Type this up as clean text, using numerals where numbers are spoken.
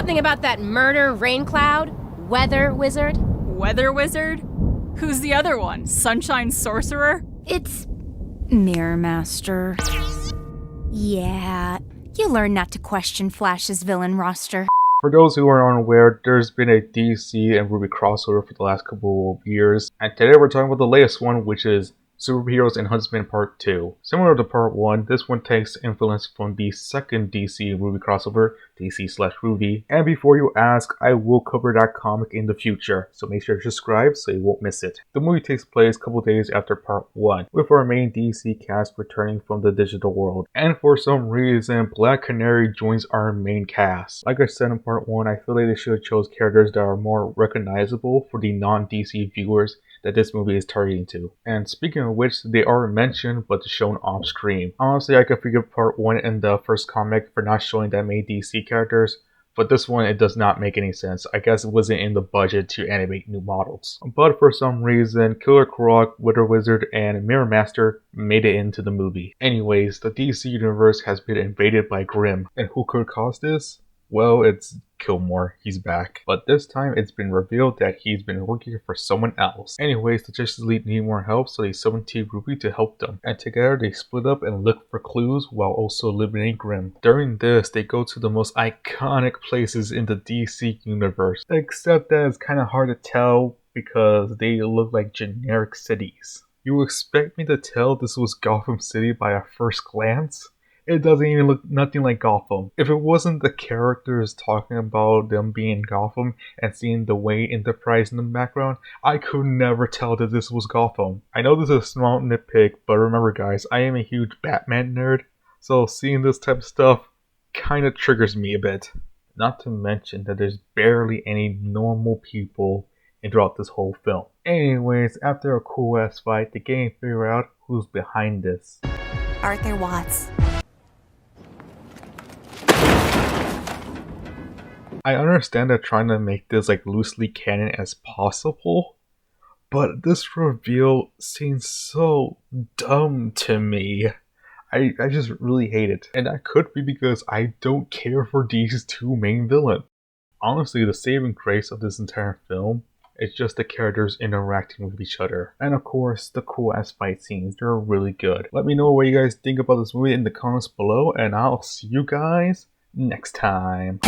something about that murder rain cloud? Weather wizard? Weather wizard? Who's the other one? Sunshine sorcerer? It's Mirror Master. Yeah, you learn not to question Flash's villain roster. For those who are unaware, there's been a DC and Rwby crossover for the last couple of years, and today we're talking about the latest one, which is Superheroes and Huntsman Part 2. Similar to Part 1, this one takes influence from the second DC and Rwby crossover, DC/Rwby. And before you ask, I will cover that comic in the future, so make sure to subscribe so you won't miss it. The movie takes place a couple days after Part 1, with our main DC cast returning from the digital world. And for some reason, Black Canary joins our main cast. Like I said in Part 1, I feel like they should have chose characters that are more recognizable for the non-DC viewers that this movie is targeting to. And speaking of which, they are mentioned but shown off screen. Honestly, I could forgive Part 1 and the first comic for not showing that many DC characters, but this one, it does not make any sense. I guess it wasn't in the budget to animate new models. But for some reason, Killer Croc, Weather Wizard, and Mirror Master made it into the movie. Anyways, the DC universe has been invaded by Grimm, and who could cause this? Well, it's Kilmore. He's back. But this time, it's been revealed that he's been working for someone else. Anyways, the Justice League need more help, so they summon Team Rwby to help them. And together, they split up and look for clues while also eliminating Grimm. During this, they go to the most iconic places in the DC universe. Except that it's kind of hard to tell because they look like generic cities. You expect me to tell this was Gotham City by a first glance? It doesn't even look nothing like Gotham. If it wasn't the characters talking about them being in Gotham and seeing the Wayne Enterprise in the background, I could never tell that this was Gotham. I know this is a small nitpick, but remember guys, I am a huge Batman nerd, so seeing this type of stuff kinda triggers me a bit. Not to mention that there's barely any normal people throughout this whole film. Anyways, after a cool ass fight, they can't figure out who's behind this. Arthur Watts. I understand they're trying to make this like loosely canon as possible, but this reveal seems so dumb to me. I just really hate it. And that could be because I don't care for these two main villains. Honestly, the saving grace of this entire film is just the characters interacting with each other. And of course, the cool ass fight scenes, they're really good. Let me know what you guys think about this movie in the comments below, and I'll see you guys next time.